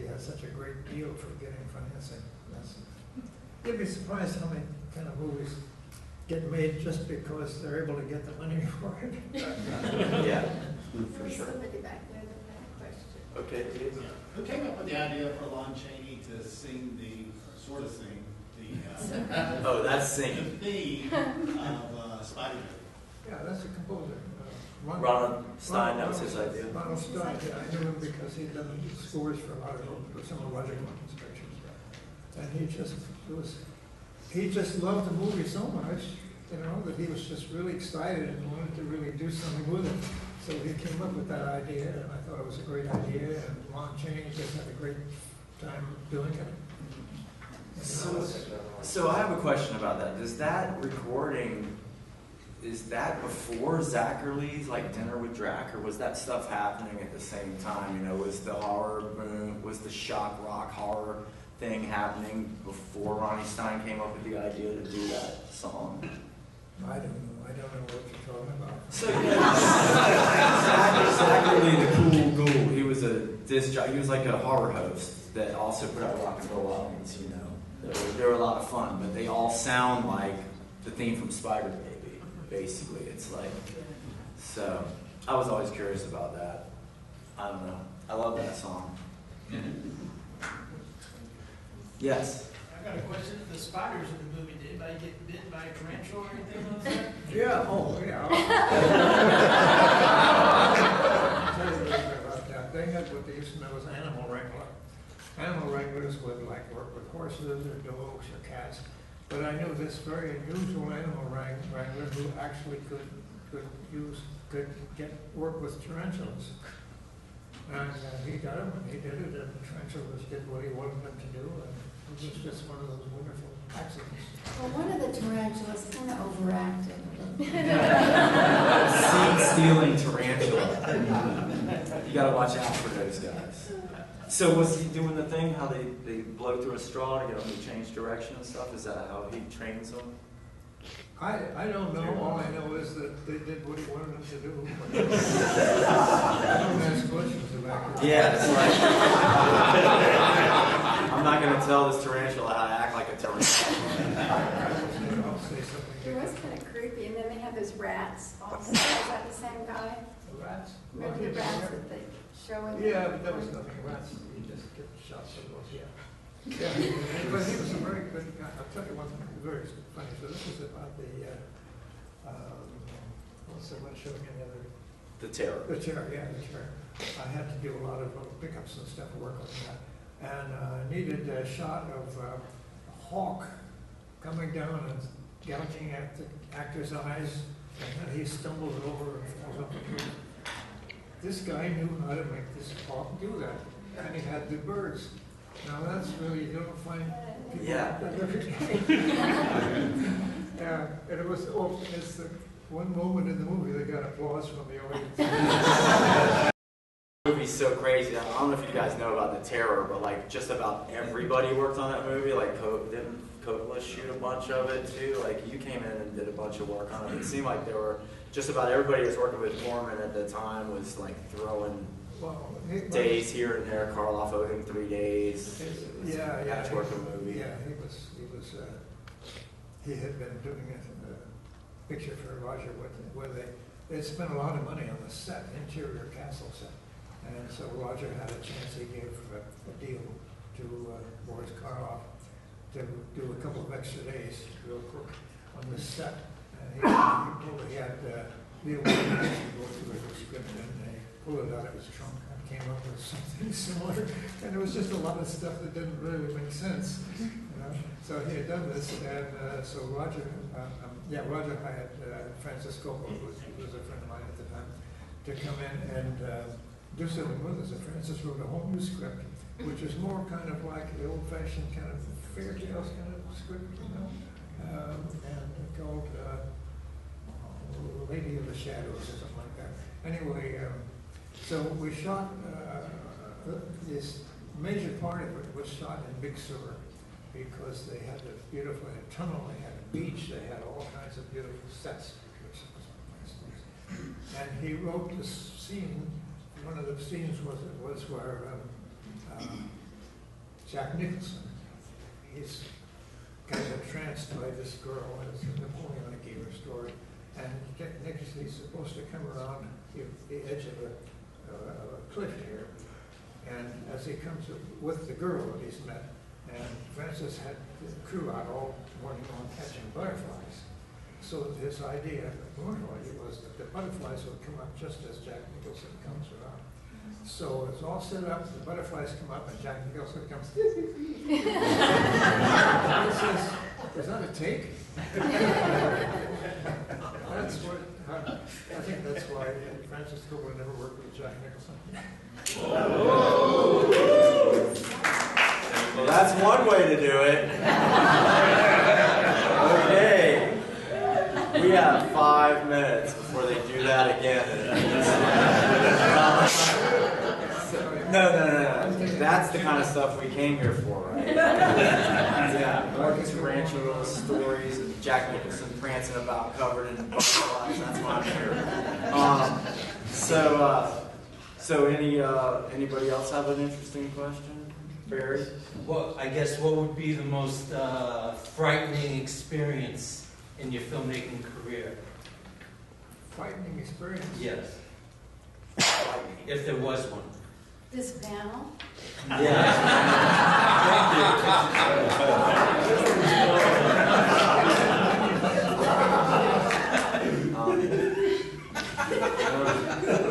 had such a great deal for getting financing. You'd be surprised how many kind of movies get made just because they're able to get the money for it. Yeah, for There's sure. somebody back there that had a question. Okay, Dave. Who came up with the idea for Lon Chaney to sing the Oh, that's singing. theme of Spider-Man? Yeah, that's a composer. Ronald Stein, that was his idea. Ronald Stein, yeah, I knew him because he'd done scores for a lot of some of Roger Corman's pictures. And he just loved the movie so much, that he was just really excited and wanted to really do something with it. So he came up with that idea, and I thought it was a great idea, and Lon Chaney just had a great time doing it. So I have a question about that. Does that recording, is that before Zachary like Dinner with Drac, or was that stuff happening at the same time? Was the horror boom, was the shock rock horror thing happening before Ronnie Stein came up with the idea to do that song? I don't know what you're talking about. So Zachary the Cool Ghoul, he was a disc jockey. He was like a horror host that also put out rock and roll albums. They were a lot of fun, but they all sound like the theme from Spider Baby. Basically, it's like. So I was always curious about that. I don't know. I love that song. Yes. I got a question. The spiders in the movie, did anybody get bitten by a tarantula or anything like that? Yeah, yeah. I'll tell you a little bit about that. They had what they used to know as animal wrangler. Animal wranglers would work with horses or dogs or cats. But I knew this very unusual animal wrangler who actually could work with tarantulas. And he got him, and he did it, and the tarantulas did what he wanted them to do, and it was just one of those wonderful accidents. Well, one of the tarantulas kind of overacted. Seed-stealing tarantula. You gotta watch out for those guys. So was he doing the thing, how they blow through a straw to get them to change direction and stuff? Is that how he trains them? I don't know, all I know is that they did what he wanted them to do. I don't ask questions about it. Yeah, it's like, I'm not going to tell this tarantula how to act like a tarantula. I'll say something. It was kind of creepy, and then they have those rats also. Is that the same guy? The rats? Remember the rats that they show in Yeah, but that was nothing, rats, you just get shots of those, yeah. Yeah, but he was a very good guy. I'll tell you one thing, very funny. So this is about the, what's the one show again, the other? The terror. The chair, yeah, the chair. I had to do a lot of pickups and stuff to work on that. And needed a shot of a hawk coming down and gouging at the actor's eyes. And then he stumbles over and falls off the roof. This guy knew how to make this hawk do that. And he had the birds. Now that's really, you don't find people Yeah. that every day. Yeah, and it was, it's the one moment in the movie that got applause from the audience. The movie's so crazy. I don't know if you guys know about The Terror, but like just about everybody worked on that movie. Like didn't Coppola shoot a bunch of it too? Like you came in and did a bunch of work on it. It seemed like there were just about everybody that was working with Corman at the time was like throwing days here and there. Karloff owed him 3 days. Yeah, yeah. Patchwork a movie. Yeah, he had been doing a picture for Roger where they spent a lot of money on the set, interior castle set. And so Roger had a chance, he gave a deal to Boris Karloff to do a couple of extra days real quick on the set. And he had Leo go through the script and they pulled it out of his trunk and came up with something similar. And it was just a lot of stuff that didn't really make sense. You know? So he had done this, and so Roger hired Francis Coppola, who was a friend of mine at the time, to come in and do something with us. And Francis wrote a whole new script, which is more kind of like the old-fashioned kind of fairy tales kind of script, you know, and called Lady of the Shadows or something like that. Anyway, so we shot this major part of it was shot in Big Sur because they had a beautiful tunnel, they had a beach, they had all kinds of beautiful sets. And he wrote this scene. One of the scenes was where Jack Nicholson, he's kind of entranced by this girl as Napoleon gave her story. And Jack Nicholson is supposed to come around the edge of a cliff here. And as he comes with the girl that he's met, and Francis had the crew out all morning long catching butterflies. So his idea was that the butterflies would come up just as Jack Nicholson comes around. So it's all set up, the butterflies come up, and Jack Nicholson comes. He says, "Is that a take?" That's what, I think that's why Francis Coppola never worked with Jack Nicholson. Well, that's one way to do it. Okay. We have 5 minutes before they do that again. No. That's the kind of stuff we came here for, right? Yeah, Morton tarantula stories, and Jack Nicholson prancing about covered in butterflies. That's why I'm here. So anybody else have an interesting question? Barry? Well, I guess what would be the most frightening experience in your filmmaking career? Frightening experience? Yes. If there was one. This panel? Yeah.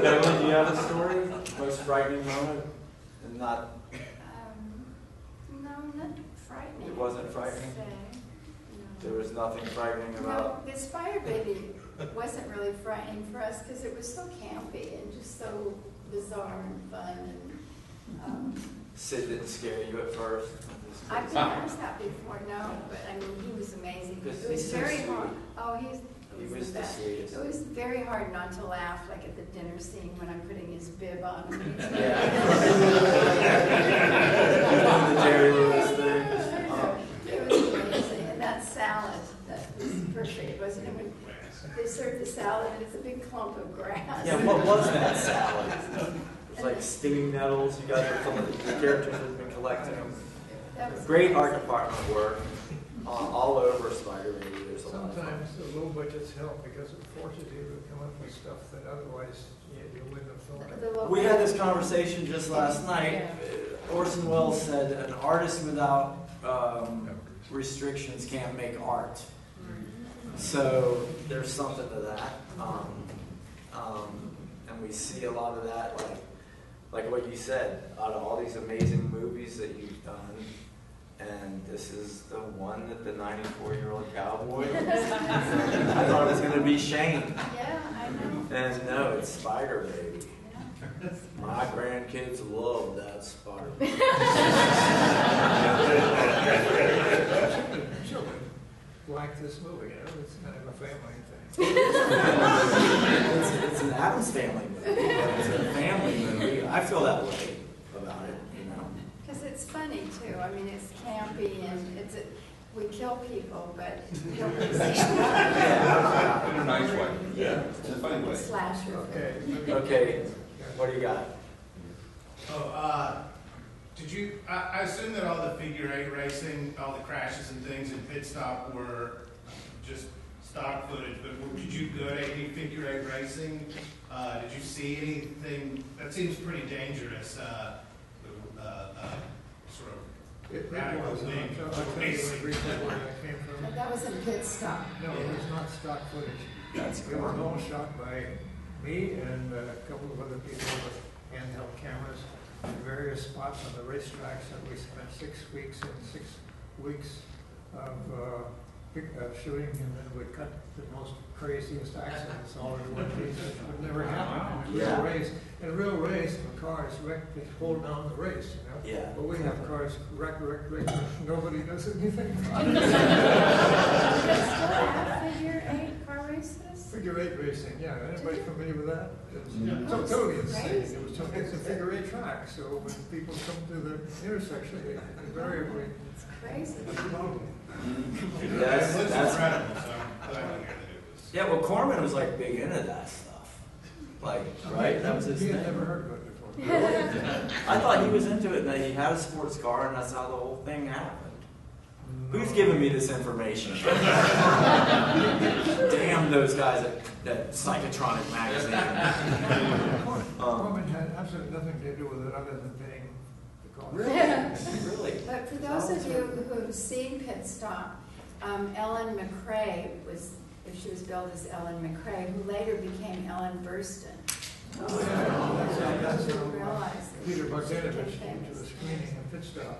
Beverly, do you have a story? Most frightening moment? And not. No, not frightening. It wasn't frightening? No. There was nothing frightening about. No, the Spider Baby wasn't really frightening for us because it was so campy and just so bizarre and fun. And Sid didn't scare you at first. I've been asked that before, no, but I mean, he was amazing. Because It was he's so very sweet. hard. Oh, he was was the the best. sweetest. It was very hard not to laugh, like at the dinner scene when I'm putting his bib on him. Yeah. The Jerry Lewis thing. It was amazing, and that salad, that was perfect. It wasn't they serve the salad and it's a big clump of grass. Yeah, what was that salad? It was like stinging nettles. You guys were the characters have been collecting them. That was Great nice. art department work all over Spider Baby. There's a lot of fun. Sometimes the low budgets help because it forces you to come up with stuff that otherwise you wouldn't have thought The of. local- We had this conversation just last night. Orson Welles said an artist without restrictions can't make art. So there's something to that. And we see a lot of that, like what you said, out of all these amazing movies that you've done. And this is the one that the 94-year-old cowboy. I thought it was going to be Shane. Yeah, I know. And no, it's Spider Baby. Yeah. My grandkids love that Spider Baby. Children like this movie, it's kind of a family thing. It's an Addams Family movie. It's a family movie. I feel that way about it, Because it's funny too. I mean, it's campy and we kill people, but kill people. In a nice way. Yeah. In a funny way. Slasher. Okay. Okay, what do you got? Did you, I assume that all the figure eight racing, all the crashes and things in pit stop were just stock footage, but did you go to any figure eight racing? Did you see anything, that seems pretty dangerous, sort of It radical was, thing. I'll tell you briefly where that came from. But that was in pit stop. No, it was not stock footage. That's It was all shot by me and a couple of other people with handheld cameras in various spots on the racetracks, and we spent 6 weeks and 6 weeks of shooting, and then we cut the most craziest accidents all in one piece, which would never happen in a real race. In a real race, when cars wreck, they hold down the race, Yeah. But we have cars wreck, nobody does anything about Do it. they still have figure eight car races? Figure eight racing, yeah. Anybody familiar with that? Yeah. It's totally insane. Crazy. It's a figure eight track, so when people come to the intersection, they invariably It's crazy. have a problem. That's, It looks that's, incredible, so I'm glad to hear that it was. yeah, well, Corman was like big into that stuff. Like, right? That was his He thing. had never heard of it before. I thought he was into it and that he had a sports car and that's how the whole thing happened. Who's giving me this information? Damn those guys at Psychotronic magazine. Corman had absolutely nothing to do with it other than paying the cost. Really? But for those of you who've seen Pit Stop, Ellen McRae if she was billed as Ellen McRae, who later became Ellen Burstyn. That's Didn't how realize that Peter she Bogdanovich became came to famous. the screening of Pit Stop.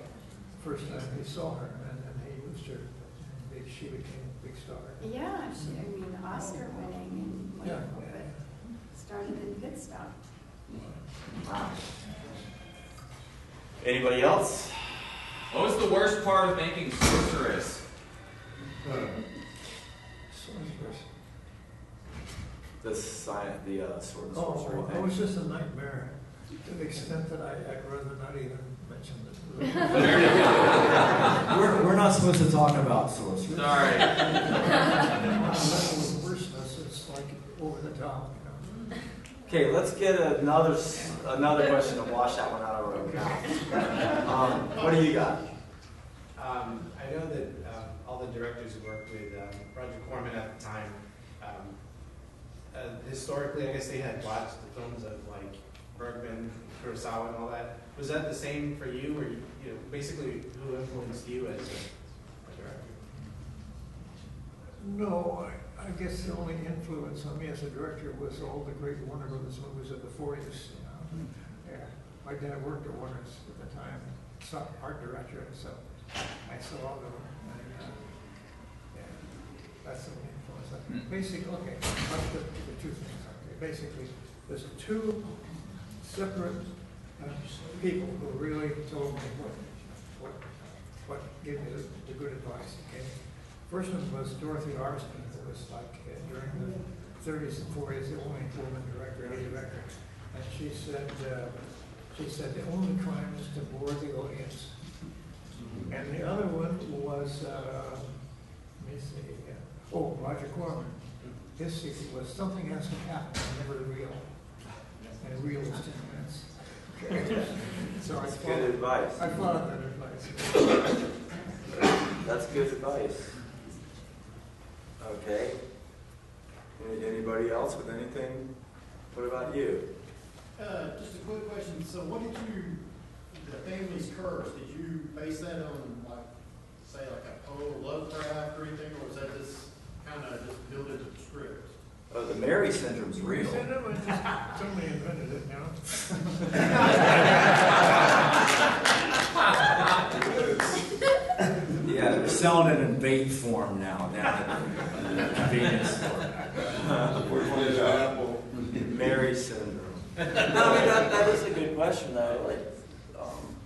First time he saw her, and then he used her. She became a big star. Yeah, I mean, Oscar winning and Yeah. wonderful, but started in Pit Stop. Wow. Anybody else? What was the worst part of making Sorceress? The sword and sorcery Oh, it thing. was just a nightmare to the extent that I'd rather not even mention it. We're not supposed to talk about sorcery. Sorry. On a level of worseness, it's like over the top, Okay, let's get another question to wash that one out of our mouth. What do you got? I know that all the directors who worked with Roger Corman at the time, historically, I guess they had watched the films of like Bergman, Kurosawa, and all that. Was that the same for you, or basically who influenced you as a director? No, I guess the only influence on me as a director was all the great Warner Brothers movies of the 40s. Yeah, my dad worked at Warner's at the time, art director, so I saw them. And, yeah, that's the only influence. Basically, okay, the two things. Okay, basically, there's two separate people who really told me what gave me the good advice. Okay, first one was Dorothy Arston, who was like during the 30s and 40s the only woman director, and she said the only crime is to bore the audience. And the other one was let me see, Roger Corman. his secret was something has to happen, never real. And real is 10 minutes. Okay. So That's good advice. I followed that advice. That's good advice. Okay. Anybody else with anything? What about you? Just a quick question. So what did you, the family's curse, did you base that on, like, say, like a Poe Lovecraft or anything, or was that just kind of just built into the script? Oh, the Mary syndrome's real. Somebody invented it now. Yeah, they're selling it in bait form now down at the convenience store. Mary syndrome. No, I mean, that is a good question though. Like,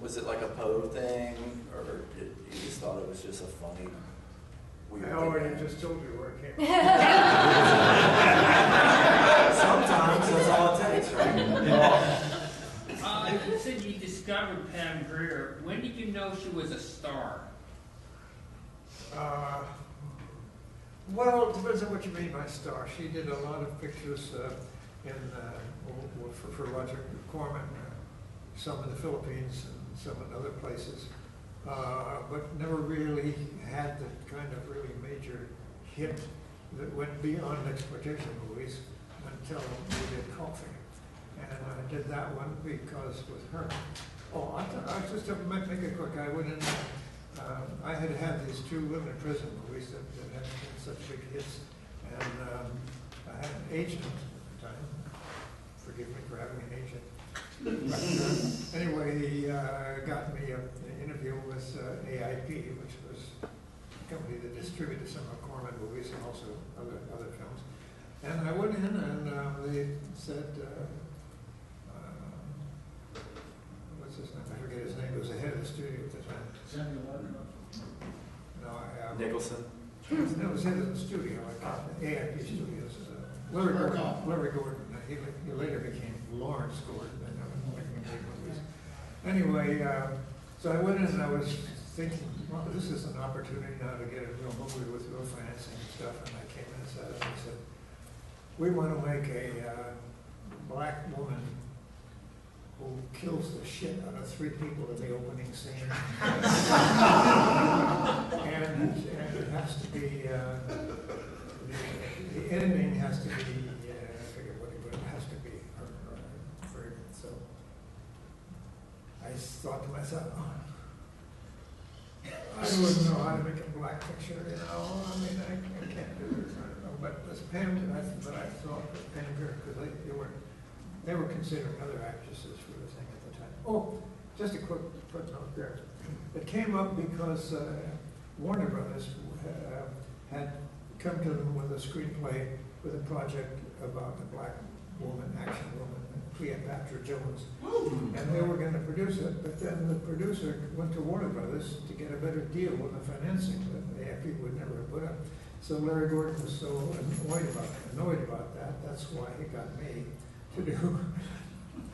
was it like a Poe thing, or did you just thought it was just a funny, weird I already thing? just told you where it came from. Sometimes that's all it takes, right? You said you discovered Pam Grier. When did you know she was a star? Well, it depends on what you mean by star. She did a lot of pictures for Roger Corman, some in the Philippines and some in other places, but never really had the kind of really major hit that went beyond exploitation movies until we did Coffee. And I did that one because with her. Oh, I just to make it quick, I went in, I had had these 2 women in prison movies that had been such big hits, and I had an agent at the time. Forgive me for having an agent. But, anyway, he got me an interview with AIP, which was a company that distributed some of Corman movies and also other films. And I went in and they said, what's his name? I forget his name. He was the head of the studio at the time. No, Nicholson. No, it was head of the studio, AIP Studios. Larry Gordon. He later became Lawrence Gordon. Anyway, so I went in and I was thinking, well, this is an opportunity now to get a real movie with real financing and stuff. And I came in and said, we want to make a black woman who kills the shit out of 3 people in the opening scene. and it has to be, the ending has to be, I forget what it has to be her. So I thought to myself, I wouldn't know how to make a black picture, you know. I mean, I can't do it. I don't know. But as Pam, but I thought that Pam Grier, because they were considering other actresses for the thing at the time. Oh, just a quick footnote there. It came up because Warner Brothers had come to them with a screenplay with a project about a black woman, action woman, Cleopatra Jones. And they were going to produce it, but then the producer went to Warner Brothers to get a better deal with the financing that the AFP would never have put up. So Larry Gordon was so annoyed about that. That's why he got me to do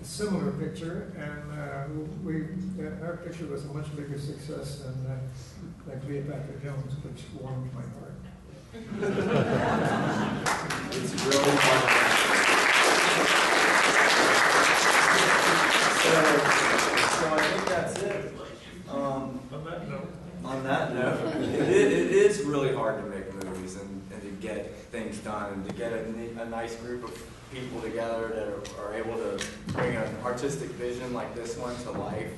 a similar picture, and our picture was a much bigger success than Cleopatra Jones, which warmed my heart. It's really hard. So I think that's it. On that note, it is really hard to make movies and to get things done and to get a nice group of people together that are able to bring an artistic vision like this one to life.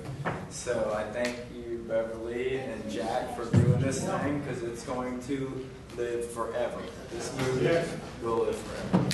So I thank you, Beverly and Jack, for doing this thing, because it's going to live forever. This movie will live forever.